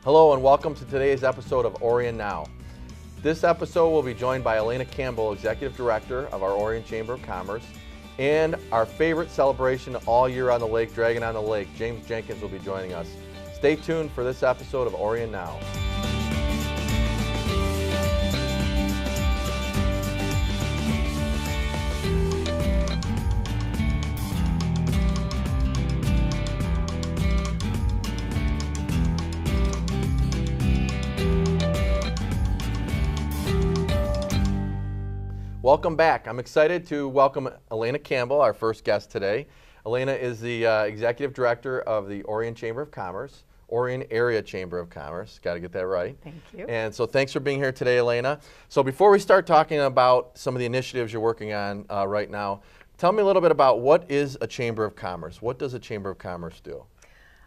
Hello and welcome to today's episode of Orion Now. This episode will be joined by Alaina Campbell, Executive Director of our Orion Chamber of Commerce, and our favorite celebration all year on the lake, Dragon on the Lake, James Jenkins will be joining us. Stay tuned for this episode of Orion Now. Welcome back. I'm excited to welcome Alaina Campbell, our first guest today. Alaina is the Executive Director of the Orion Chamber of Commerce, Orion Area Chamber of Commerce. Got to get that right. Thank you. And so thanks for being here today, Alaina. So before we start talking about some of the initiatives you're working on right now, tell me a little bit about what is a Chamber of Commerce? What does a Chamber of Commerce do?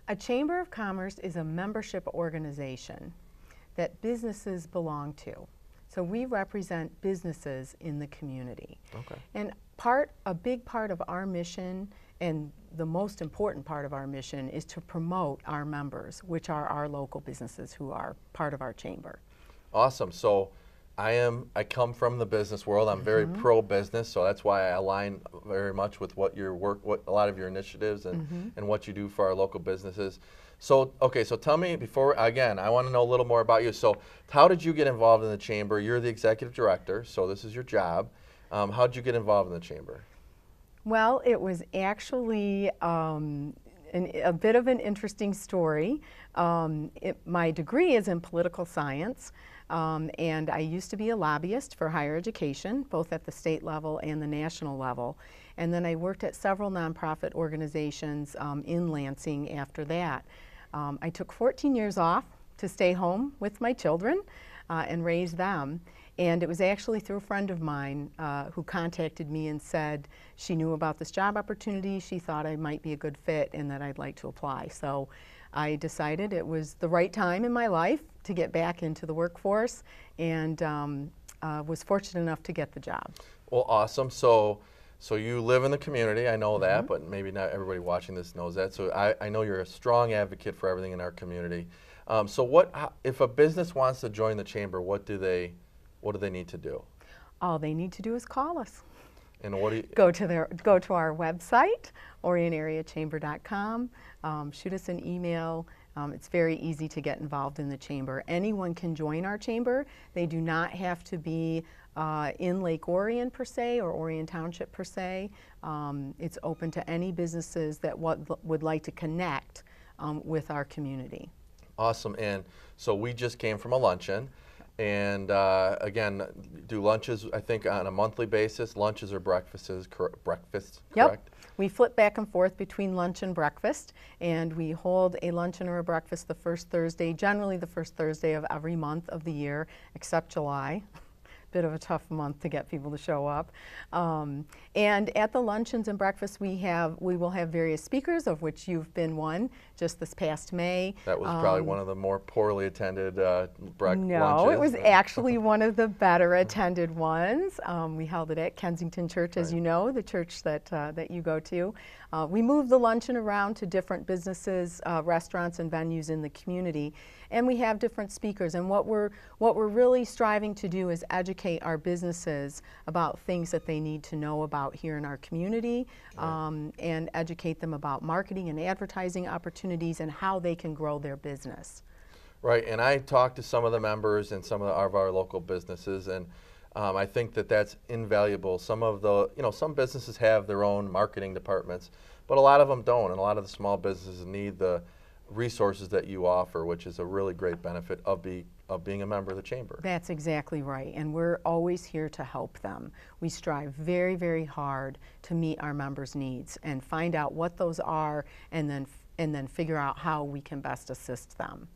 A Chamber of Commerce is a membership organization that businesses belong to. So we represent businesses in the community. Okay. And a big part of our mission, and the most important part of our mission, is to promote our members, which are our local businesses who are part of our chamber. Awesome. So I come from the business world. I'm very pro-business, so that's why I align very much with what a lot of your initiatives and what you do for our local businesses. So, okay, so tell me I want to know a little more about you. So how did you get involved in the chamber? You're the executive director, so this is your job. How did you get involved in the chamber? Well, it was actually a bit of an interesting story. My degree is in political science, and I used to be a lobbyist for higher education, both at the state level and the national level. And then I worked at several nonprofit organizations in Lansing after that. I took 14 years off to stay home with my children and raise them. And it was actually through a friend of mine who contacted me and said she knew about this job opportunity, she thought I might be a good fit, and that I'd like to apply. So I decided it was the right time in my life to get back into the workforce, and was fortunate enough to get the job. Well, awesome. So you live in the community, I know that, but maybe not everybody watching this knows that. So I know you're a strong advocate for everything in our community. So if a business wants to join the chamber, what do they need to do? All they need to do is call us. And what do you go to our website, orionareachamber.com, shoot us an email. It's very easy to get involved in the chamber. Anyone can join our chamber. They do not have to be in Lake Orion per se, or Orion Township per se. It's open to any businesses that would like to connect with our community. Awesome. And so we just came from a luncheon, and again, do lunches, I think, on a monthly basis, lunches or breakfasts, breakfasts, yep. Correct? We flip back and forth between lunch and breakfast, and we hold a luncheon or a breakfast the first Thursday, generally the first Thursday of every month of the year, except July. Bit of a tough month to get people to show up. And at the luncheons and breakfasts we will have various speakers, of which you've been one just this past May. That was probably one of the more poorly attended lunches. No, it was actually one of the better attended ones. We held it at Kensington Church, as you know, the church that you go to. We moved the luncheon around to different businesses, restaurants and venues in the community, and we have different speakers. And what we're really striving to do is educate our businesses about things that they need to know about here in our community, and educate them about marketing and advertising opportunities and how they can grow their business. Right, and I talked to some of the members and some of our local businesses, and I think that's invaluable. Some businesses have their own marketing departments, but a lot of them don't, and a lot of the small businesses need the resources that you offer, which is a really great benefit of being a member of the chamber. That's exactly right, and we're always here to help them. We strive very, very hard to meet our members' needs and find out what those are, and then figure out how we can best assist them.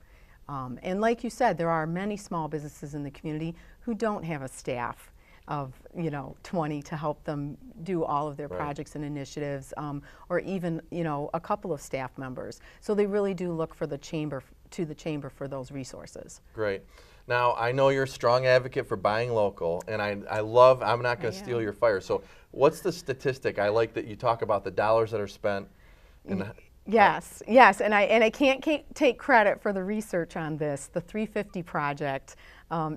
And like you said, there are many small businesses in the community who don't have a staff of 20 to help them do all of their projects and initiatives, or even a couple of staff members. So they really do look for the chamber for those resources. Great. Now I know you're a strong advocate for buying local, and I'm not going to steal your fire. So what's the statistic? I like that you talk about the dollars that are spent. And Yes, yes, and I can't take credit for the research on this. The 350 project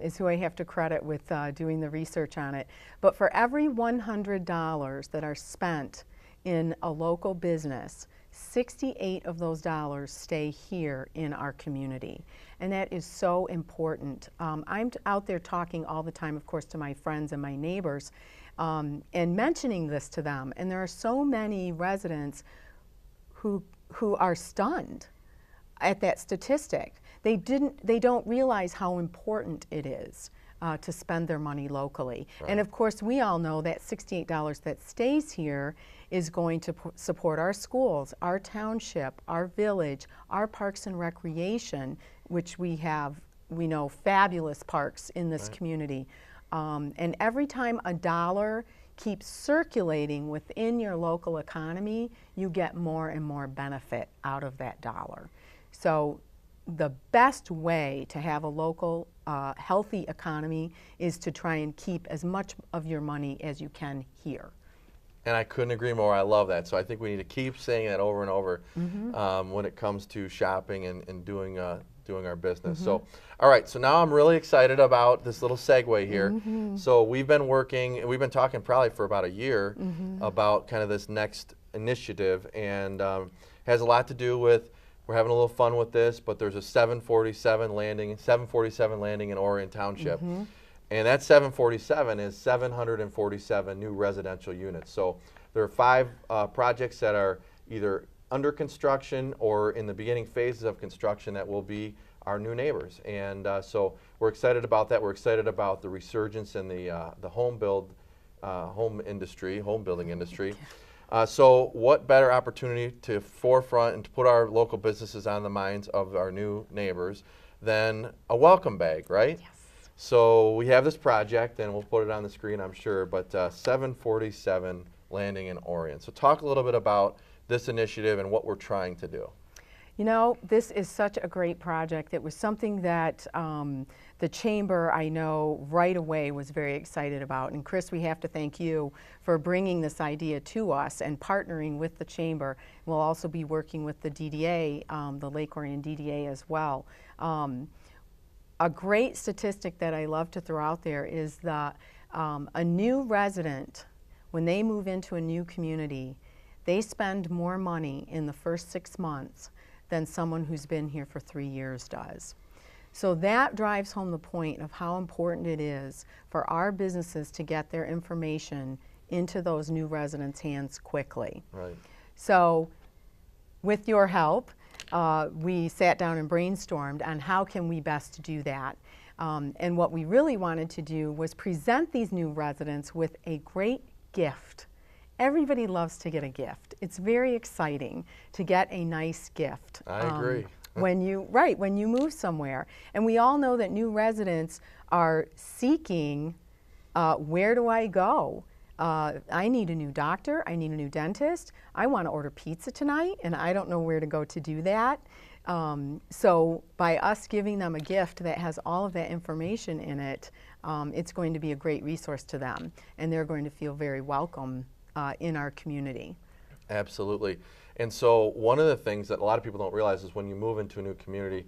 is who I have to credit with doing the research on it. But for every $100 that are spent in a local business, 68 of those dollars stay here in our community. And that is so important. I'm out there talking all the time, of course, to my friends and my neighbors and mentioning this to them. And there are so many residents who are stunned at that statistic. They don't realize how important it is to spend their money locally. Right. And of course, we all know that $68 that stays here is going to support our schools, our township, our village, our parks and recreation, which we know fabulous parks in this community. And every time a dollar keeps circulating within your local economy, you get more and more benefit out of that dollar. So the best way to have a local healthy economy is to try and keep as much of your money as you can here. And I couldn't agree more. I love that. So I think we need to keep saying that over and over when it comes to shopping and doing our business. So, all right, so now I'm really excited about this little segue here. So we've been talking probably for about a year about kind of this next initiative, and has a lot to do with, we're having a little fun with this, but there's a 747 landing in Orion Township. And that 747 is 747 new residential units. So there are 5 projects that are either under construction or in the beginning phases of construction that will be our new neighbors. And so we're excited about that. We're excited about the resurgence in the home building industry. So what better opportunity to forefront and to put our local businesses on the minds of our new neighbors than a welcome bag, right? Yes. So we have this project, and we'll put it on the screen, I'm sure, but 747 landing in Orion. So talk a little bit about this initiative and what we're trying to do. You know, this is such a great project. It was something that the Chamber, I know, right away was very excited about. And Chris, we have to thank you for bringing this idea to us and partnering with the Chamber. We'll also be working with the DDA, the Lake Orion DDA as well. A great statistic that I love to throw out there is that a new resident, when they move into a new community, they spend more money in the first 6 months than someone who's been here for 3 years does. So that drives home the point of how important it is for our businesses to get their information into those new residents' hands quickly. Right. So with your help, we sat down and brainstormed on how can we best do that. And what we really wanted to do was present these new residents with a great gift. Everybody loves to get a gift. It's very exciting to get a nice gift. I agree. When you move somewhere. And we all know that new residents are seeking, where do I go? I need a new doctor, I need a new dentist, I want to order pizza tonight and I don't know where to go to do that. So by us giving them a gift that has all of that information in it, it's going to be a great resource to them, and they're going to feel very welcome in our community. Absolutely. And so one of the things that a lot of people don't realize is when you move into a new community,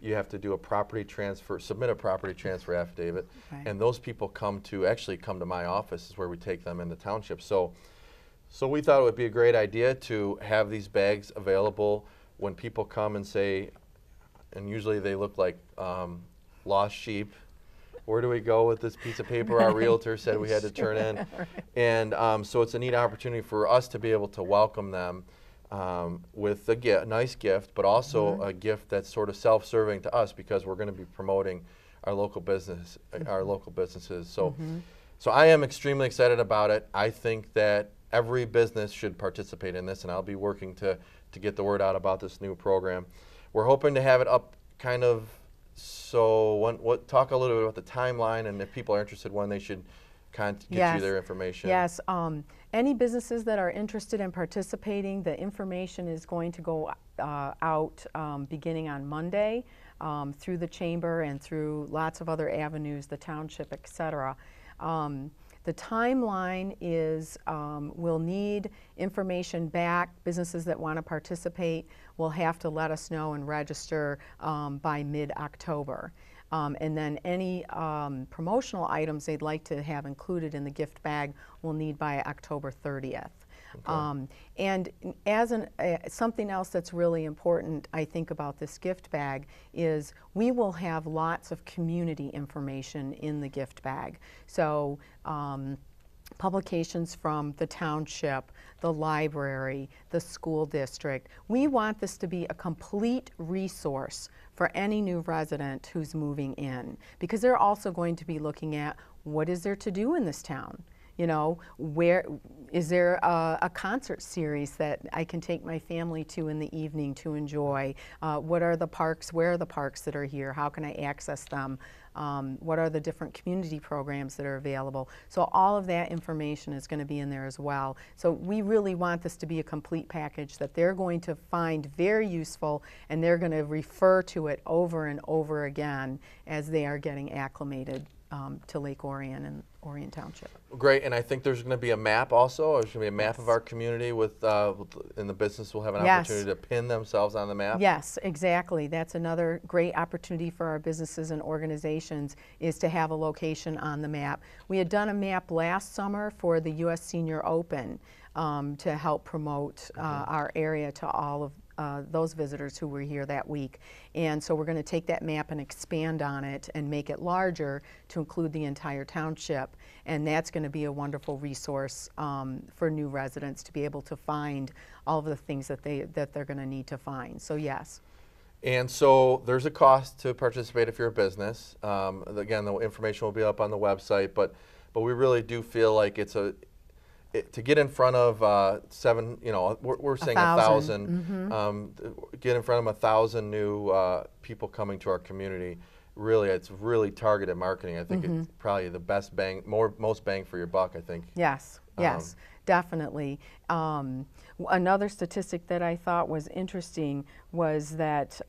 you have to do a property transfer, submit a property transfer affidavit, and those people come to my office is where we take them in the township. So we thought it would be a great idea to have these bags available when people come and say, and usually they look like lost sheep. Where do we go with this piece of paper our realtor said we had to turn in? And so it's a neat opportunity for us to be able to welcome them with a nice gift, but also a gift that's sort of self-serving to us because we're going to be promoting our local businesses. So I am extremely excited about it. I think that every business should participate in this, and I'll be working to get the word out about this new program. We're hoping to have it up kind of. So talk a little bit about the timeline and if people are interested when they should get you their information. Yes. Any businesses that are interested in participating, the information is going to go out beginning on Monday through the Chamber and through lots of other avenues, the Township, etc. The timeline is we'll need information back. Businesses that want to participate will have to let us know and register by mid-October. And then any promotional items they'd like to have included in the gift bag will need by October 30th. Okay. And as something else that's really important, I think, about this gift bag is we will have lots of community information in the gift bag. So publications from the township, the library, the school district. We want this to be a complete resource for any new resident who's moving in, because they're also going to be looking at what is there to do in this town. You know, where is there a concert series that I can take my family to in the evening to enjoy? What are the parks? Where are the parks that are here? How can I access them? What are the different community programs that are available? So all of that information is going to be in there as well. So we really want this to be a complete package that they're going to find very useful, and they're going to refer to it over and over again as they are getting acclimated to Lake Orion and Orion Township. Great, and I think there's going to be a map also. There's going to be a map Yes. of our community and the business will have an Yes. opportunity to pin themselves on the map. Yes, exactly. That's another great opportunity for our businesses and organizations, is to have a location on the map. We had done a map last summer for the U.S. Senior Open to help promote our area to all of those visitors who were here that week. And so we're going to take that map and expand on it and make it larger to include the entire township. And that's going to be a wonderful resource for new residents to be able to find all of the things that they're going to need to find. So yes. And so there's a cost to participate if you're a business. Again, the information will be up on the website, but we really do feel like to get in front of we're saying 1,000. Get in front of 1,000 new people coming to our community. Really, it's really targeted marketing. I think it's probably the best most bang for your buck, I think. Yes, yes, definitely. Another statistic that I thought was interesting was that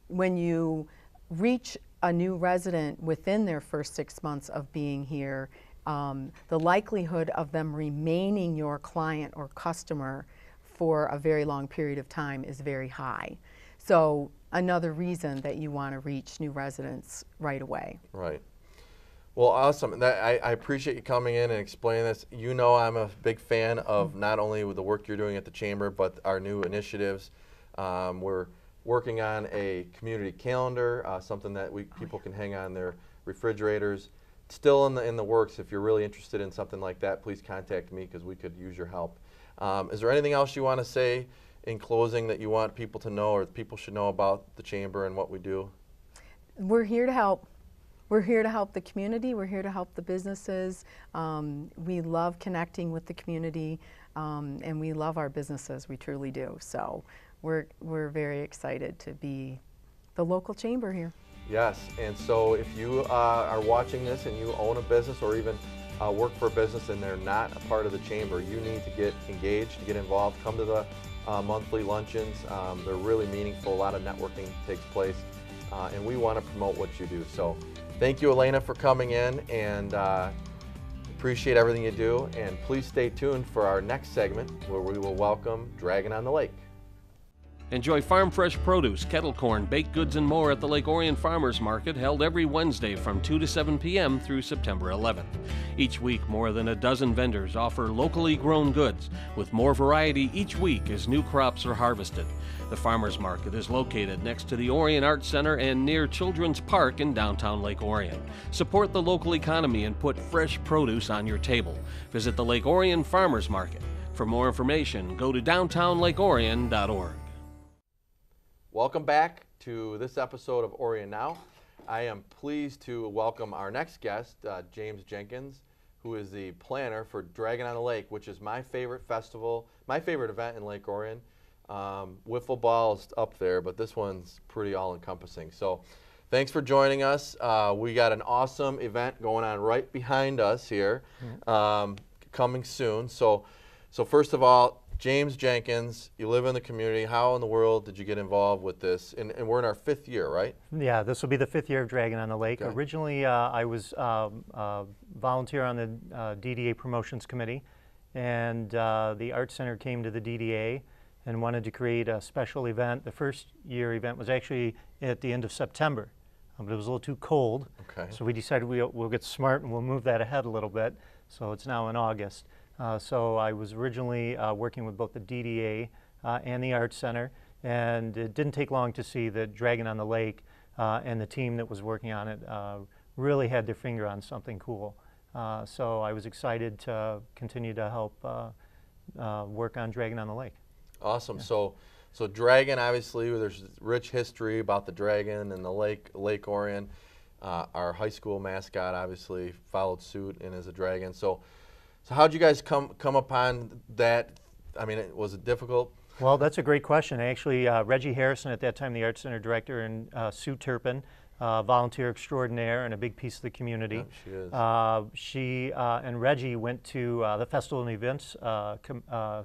when you reach a new resident within their first 6 months of being here, the likelihood of them remaining your client or customer for a very long period of time is very high. So another reason that you want to reach new residents right away. Right. Well, awesome. I appreciate you coming in and explaining this. You know, I'm a big fan of not only with the work you're doing at the Chamber, but our new initiatives. We're working on a community calendar, something that people can hang on their refrigerators. Still in the works. If you're really interested in something like that, please contact me, because we could use your help. Is there anything else you want to say in closing that you want people to know, or people should know about the Chamber and what we do? We're here to help. We're here to help the community. We're here to help the businesses. We love connecting with the community, and we love our businesses. We truly do. So we're very excited to be the local chamber here. Yes, and so if you are watching this and you own a business or even work for a business and they're not a part of the Chamber, you need to get engaged, to get involved. Come to the monthly luncheons. They're really meaningful. A lot of networking takes place, and we want to promote what you do. So thank you, Alaina, for coming in, and appreciate everything you do. And please stay tuned for our next segment, where we will welcome Dragon on the Lake. Enjoy farm fresh produce, kettle corn, baked goods, and more at the Lake Orion Farmers Market, held every Wednesday from 2 to 7 p.m. through September 11th. Each week, more than a dozen vendors offer locally grown goods, with more variety each week as new crops are harvested. The Farmers Market is located next to the Orion Arts Center and near Children's Park in downtown Lake Orion. Support the local economy and put fresh produce on your table. Visit the Lake Orion Farmers Market. For more information, go to downtownlakeorion.org. Welcome back to this episode of Orion Now. I am pleased to welcome our next guest, James Jenkins, who is the planner for Dragon on the Lake, which is my favorite festival, my favorite event in Lake Orion. Wiffle ball is up there, but this one's pretty all-encompassing. So thanks for joining us. We got an awesome event going on right behind us here, coming soon. So first of all, James Jenkins, you live in the community. How in the world did you get involved with this? And we're in our 5th year, right? Yeah, this will be the 5th year of Dragon on the Lake. Okay. Originally, I was volunteer on the DDA Promotions Committee, and the Art Center came to the DDA and wanted to create a special event. The first year event was actually at the end of September, but it was a little too cold. Okay. So we decided we'll get smart and we'll move that ahead a little bit. So it's now in August. So I was originally working with both the DDA and the Art Center, and it didn't take long to see that Dragon on the Lake and the team that was working on it really had their finger on something cool. So I was excited to continue to help work on Dragon on the Lake. Awesome. Yeah. So Dragon, obviously, there's rich history about the Dragon and the Lake Orion. Our high school mascot obviously followed suit and is a dragon. So how'd you guys come upon that? I mean, was it difficult? Well, that's a great question. Actually, Reggie Harrison, at that time the Art Center director, and Sue Turpin, volunteer extraordinaire and a big piece of the community. Yeah, she is. She and Reggie went to the Festival and Events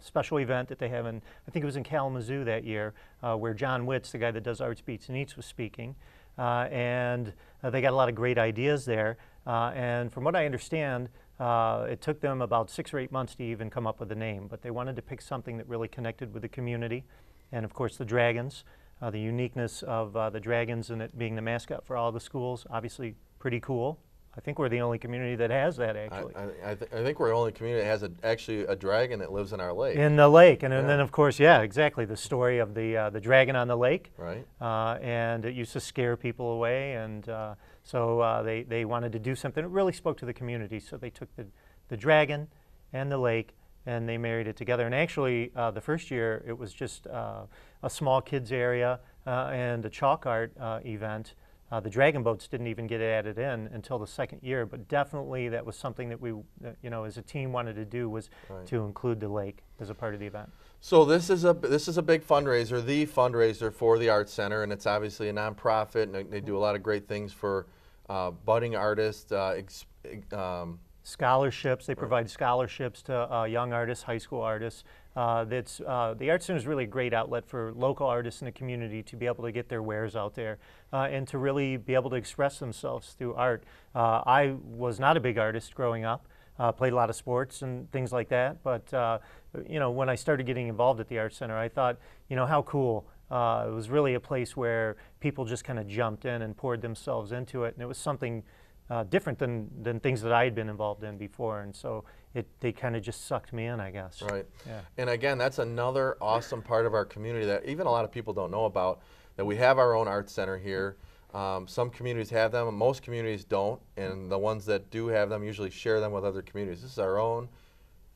special event that they have in, I think it was in Kalamazoo that year, where John Witz, the guy that does Arts, Beats, and Eats, was speaking. And they got a lot of great ideas there. And from what I understand, it took them about 6 or 8 months to even come up with a name, but they wanted to pick something that really connected with the community. And of course the Dragons, the uniqueness of the Dragons and it being the mascot for all the schools, obviously pretty cool. I think we're the only community that has that, actually. I think we're the only community that has actually a dragon that lives in our lake. In the lake, and then of course, yeah, exactly, the story of the dragon on the lake. Right. And it used to scare people away, and so they wanted to do something that really spoke to the community. So they took the dragon and the lake, and they married it together. And actually, the first year, it was just a small kids area and a chalk art event. The dragon boats didn't even get added in until the 2nd year, but definitely that was something that we, as a team wanted to do, was to include the lake as a part of the event. So this is a big fundraiser, the fundraiser for the Art Center, and it's obviously a nonprofit, and they do a lot of great things for budding artists, scholarships. They provide scholarships to young artists, high school artists. The Art Center is really a great outlet for local artists in the community to be able to get their wares out there and to really be able to express themselves through art. I was not a big artist growing up, played a lot of sports and things like that, but when I started getting involved at the Art Center, I thought, how cool. It was really a place where people just kind of jumped in and poured themselves into it, and it was something different than things that I had been involved in before, and so they kind of just sucked me in, I guess. Right. Yeah. And again, that's another awesome part of our community that even a lot of people don't know about, that we have our own art center here. Some communities have them, and most communities don't, and the ones that do have them usually share them with other communities. This is our own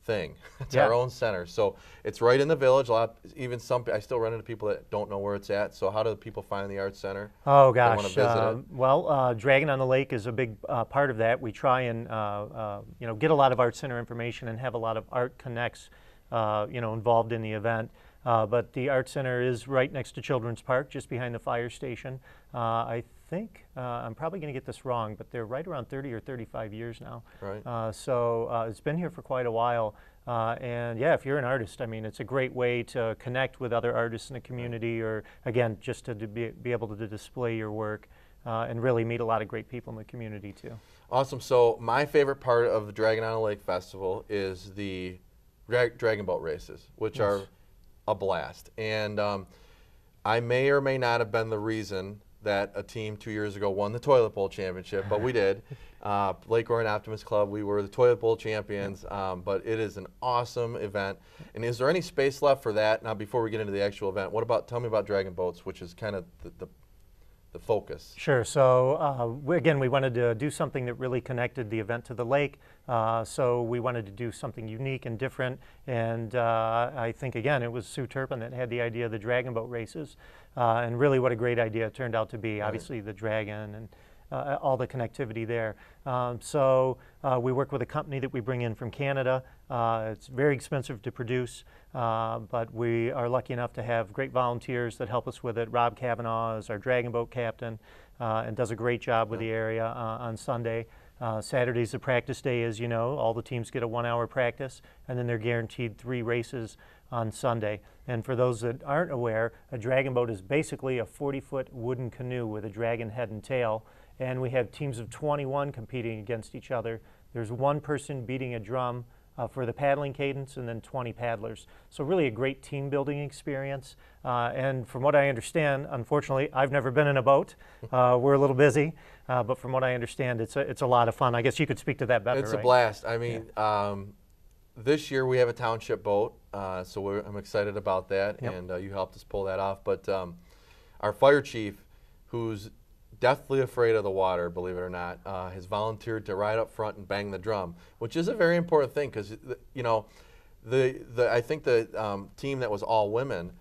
thing. It's our own center. So it's right in the village. I still run into people that don't know where it's at. So how do people find the Art Center? Oh gosh, want to visit it? Well, Dragon on the Lake is a big part of that. We try and get a lot of Art Center information and have a lot of Art Connects involved in the event. But the Art Center is right next to Children's Park, just behind the fire station. I think, I'm probably going to get this wrong, but they're right around 30 or 35 years now. Right. So it's been here for quite a while. And yeah, if you're an artist, I mean, it's a great way to connect with other artists in the community, or again, just to be able to display your work and really meet a lot of great people in the community too. Awesome. So my favorite part of the Dragon on the Lake Festival is the dragon boat races, which are a blast. And I may or may not have been the reason that a team 2 years ago won the Toilet Bowl Championship, but we did. Lake Orion Optimist Club, we were the Toilet Bowl champions, but it is an awesome event. And is there any space left for that? Now, before we get into the actual event, tell me about Dragon Boats, which is kind of the focus. Sure. So again, we wanted to do something that really connected the event to the lake. So we wanted to do something unique and different. And I think, again, it was Sue Turpin that had the idea of the dragon boat races. And really what a great idea it turned out to be. Right. Obviously the dragon and all the connectivity there. So we work with a company that we bring in from Canada. It's very expensive to produce, but we are lucky enough to have great volunteers that help us with it. Rob Cavanaugh is our dragon boat captain and does a great job with the area on Sunday. Saturday's the practice day, as you know. All the teams get a 1-hour practice, and then they're guaranteed 3 races on Sunday. And for those that aren't aware, a dragon boat is basically a 40-foot wooden canoe with a dragon head and tail. And we have teams of 21 competing against each other. There's one person beating a drum for the paddling cadence, and then 20 paddlers. So really a great team building experience. And from what I understand, unfortunately, I've never been in a boat. We're a little busy, but from what I understand, it's a lot of fun. I guess you could speak to that better, It's right? a blast. I mean, this year we have a township boat, so I'm excited about that, Yep. and you helped us pull that off. But our fire chief, who's deathly afraid of the water, believe it or not, has volunteered to ride up front and bang the drum, which is a very important thing because, you know, I think the team that was all women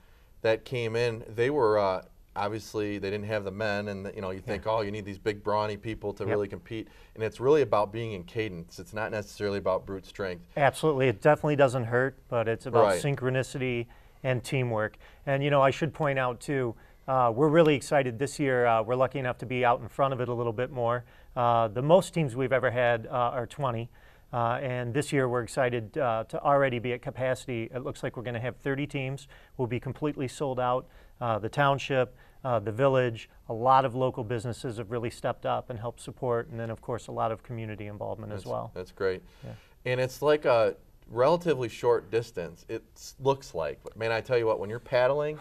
that came in, they were obviously they didn't have the men, and you know, you think, oh, you need these big brawny people to really compete, and it's really about being in cadence. It's not necessarily about brute strength. Absolutely, it definitely doesn't hurt, but it's about synchronicity and teamwork. And you know, I should point out too, we're really excited this year. We're lucky enough to be out in front of it a little bit more. The most teams we've ever had are 20. And this year we're excited to already be at capacity. It looks like we're going to have 30 teams. We'll be completely sold out. The township, the village, a lot of local businesses have really stepped up and helped support, and then of course a lot of community involvement as well. That's great. Yeah. And it's like a relatively short distance, it looks like. But man, I tell you what, when you're paddling,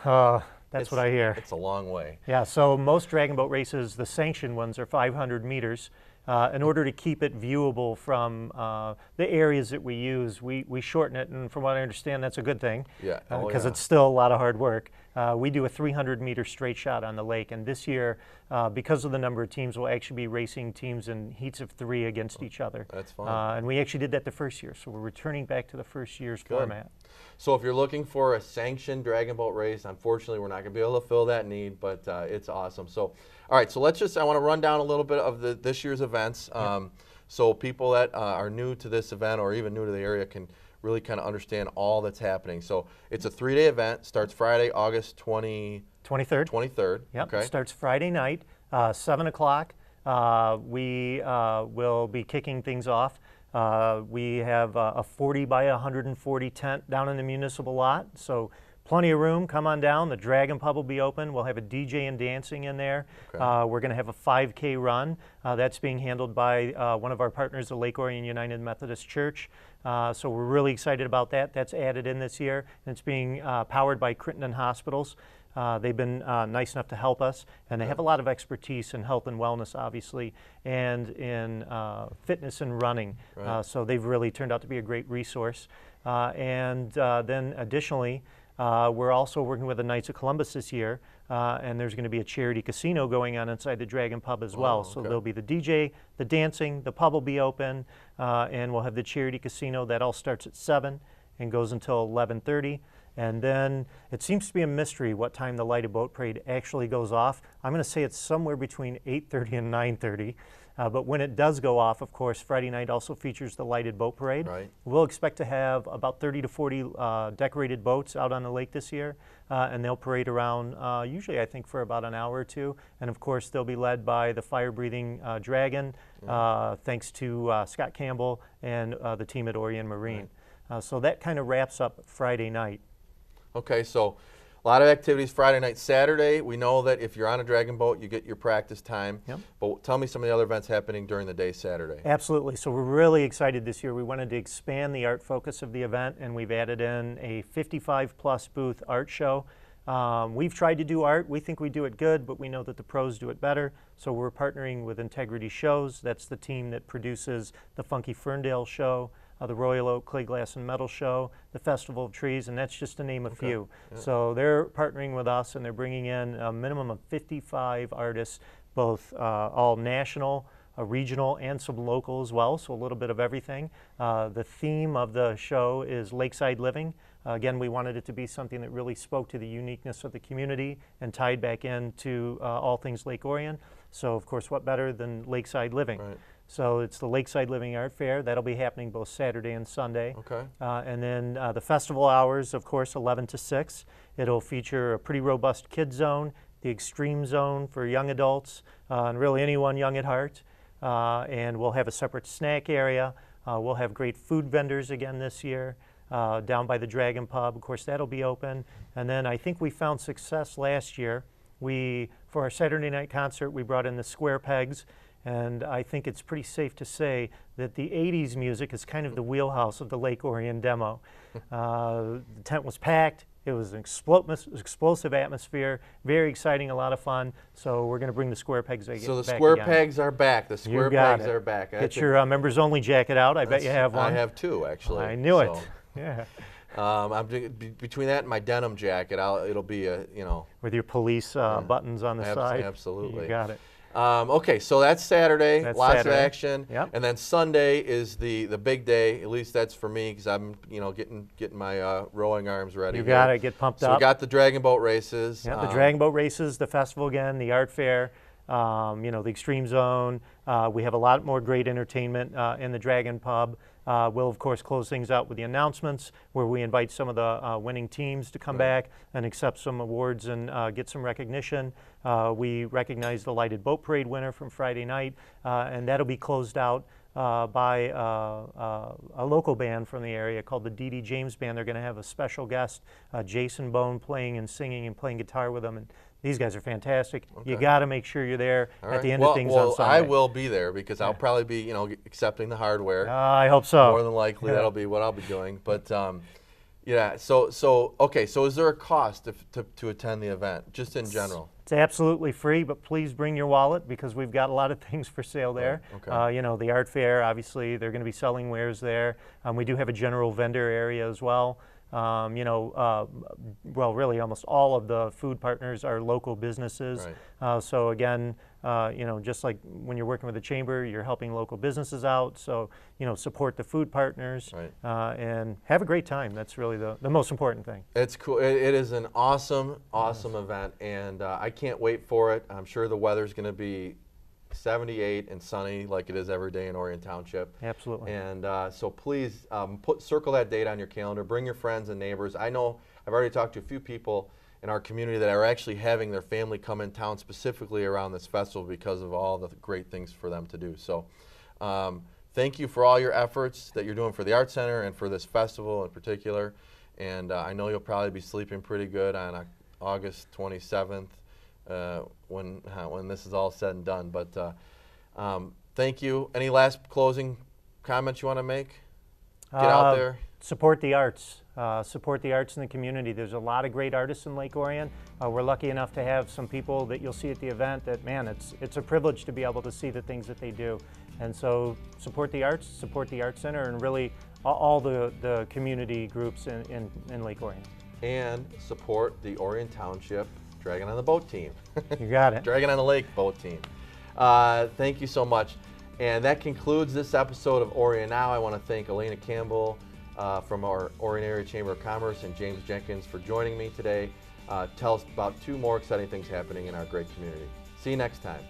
that's what I hear. It's a long way. Yeah, so most dragon boat races, the sanctioned ones, are 500 meters. In order to keep it viewable from the areas that we use, we shorten it, and from what I understand, that's a good thing. Yeah. Because it's still a lot of hard work. We do a 300-meter straight shot on the lake, and this year, because of the number of teams, we'll actually be racing teams in heats of 3 against each other. That's fun. And we actually did that the first year, so we're returning back to the first year's format. So if you're looking for a sanctioned dragon boat race, unfortunately, we're not going to be able to fill that need, but it's awesome. So, all right, so I want to run down a little bit of this year's events. So people that are new to this event or even new to the area can really kind of understand all that's happening. So it's a 3-day event, starts Friday, August 23rd. 23rd. Yep, okay. Starts Friday night, 7 o'clock. We will be kicking things off. We have a 40 by 140 tent down in the municipal lot, so plenty of room. Come on down. The Dragon Pub will be open. We'll have a DJ and dancing in there. Okay. We're going to have a 5K run. That's being handled by one of our partners, the Lake Orion United Methodist Church. So we're really excited about that. That's added in this year, and it's being powered by Crittenden Hospitals. They've been nice enough to help us, and they have a lot of expertise in health and wellness, obviously, and in fitness and running. So they've really turned out to be a great resource. And then additionally, we're also working with the Knights of Columbus this year, and there's going to be a charity casino going on inside the Dragon Pub as well. So there'll be the DJ, the dancing, the pub will be open, and we'll have the charity casino. That all starts at 7 and goes until 11:30. And then it seems to be a mystery what time the lighted boat parade actually goes off. I'm going to say it's somewhere between 8:30 and 9:30. But when it does go off, of course, Friday night also features the lighted boat parade. We'll expect to have about 30 to 40 decorated boats out on the lake this year, and they'll parade around usually, I think, for about an hour or two. And of course, they'll be led by the fire-breathing dragon, thanks to Scott Campbell and the team at Orion Marine. So that kind of wraps up Friday night. Okay, so a lot of activities Friday night. Saturday, we know that if you're on a dragon boat, you get your practice time. But tell me some of the other events happening during the day Saturday. Absolutely. So we're really excited this year. We wanted to expand the art focus of the event, and we've added in a 55-plus booth art show. We've tried to do art. We think we do it good, but we know that the pros do it better. So we're partnering with Integrity Shows. That's the team that produces the Funky Ferndale show, the Royal Oak Clay Glass and Metal Show, the Festival of Trees, and that's just to name a few. So they're partnering with us, and they're bringing in a minimum of 55 artists, both all national, regional, and some local as well, so a little bit of everything. The theme of the show is Lakeside Living. Again, we wanted it to be something that really spoke to the uniqueness of the community and tied back into all things Lake Orion. So, of course, what better than Lakeside Living? So it's the Lakeside Living Art Fair. That'll be happening both Saturday and Sunday. And then the festival hours, of course, 11 to 6. It'll feature a pretty robust kids zone, the extreme zone for young adults, and really anyone young at heart. And we'll have a separate snack area. We'll have great food vendors again this year. down by the Dragon Pub. Of course, that'll be open. And then I think we found success last year. For our Saturday night concert, we brought in the Square Pegs. And I think it's pretty safe to say that the 80s music is kind of the wheelhouse of the Lake Orion demo. The tent was packed. It was an explosive atmosphere, very exciting, a lot of fun. So we're going to bring the Square Pegs back. So the Square again. Pegs are back. The Square Pegs are back. Get your members only jacket out. I bet you have one. I have two, actually. I knew it. Yeah. Between that and my denim jacket, it'll be a, with your police buttons on the side. Absolutely. You got it. Okay, so that's Saturday. Lots of action. Yep. And then Sunday is the big day. At least that's for me because I'm getting my rowing arms ready. You got to get pumped up. So we got the dragon boat races. Yeah, the dragon boat races, the festival again, the art fair. The Extreme Zone. We have a lot more great entertainment in the Dragon Pub. We'll, of course, close things out with the announcements where we invite some of the winning teams to come back and accept some awards and get some recognition. We recognize the Lighted Boat Parade winner from Friday night, and that'll be closed out by a local band from the area called the D.D. James Band. They're going to have a special guest, Jason Bone, playing and singing and playing guitar with them. And these guys are fantastic. Okay. You got to make sure you're there at the end of things on Sunday. I will be there because I'll probably be, accepting the hardware. I hope so. More than likely, that'll be what I'll be doing. But yeah, so is there a cost to attend the event, just in general? It's absolutely free, but please bring your wallet because we've got a lot of things for sale there. Okay. The art fair, obviously, they're going to be selling wares there. We do have a general vendor area as well. Really almost all of the food partners are local businesses. Right. So again, just like when you're working with the chamber, you're helping local businesses out. So, support the food partners and have a great time. That's really the most important thing. It's cool. It is an awesome event, and I can't wait for it. I'm sure the weather's going to be 78 and sunny like it is every day in Orion Township. Absolutely. And so please circle that date on your calendar. Bring your friends and neighbors. I know I've already talked to a few people in our community that are actually having their family come in town specifically around this festival because of all the great things for them to do. So thank you for all your efforts that you're doing for the Art Center and for this festival in particular. And I know you'll probably be sleeping pretty good on August 27th. When this is all said and done. But thank you. Any last closing comments you want to make? Get out there. Support the arts. Support the arts in the community. There's a lot of great artists in Lake Orion. We're lucky enough to have some people that you'll see at the event that, man, it's a privilege to be able to see the things that they do. And so support the arts, support the Art Center, and really all the community groups in Lake Orion. And support the Orion Township Dragon on the Boat team. You got it. Dragon on the Lake boat team. Thank you so much. And that concludes this episode of Orion Now. I want to thank Alaina Campbell from our Orion Area Chamber of Commerce and James Jenkins for joining me today. Tell us about 2 more exciting things happening in our great community. See you next time.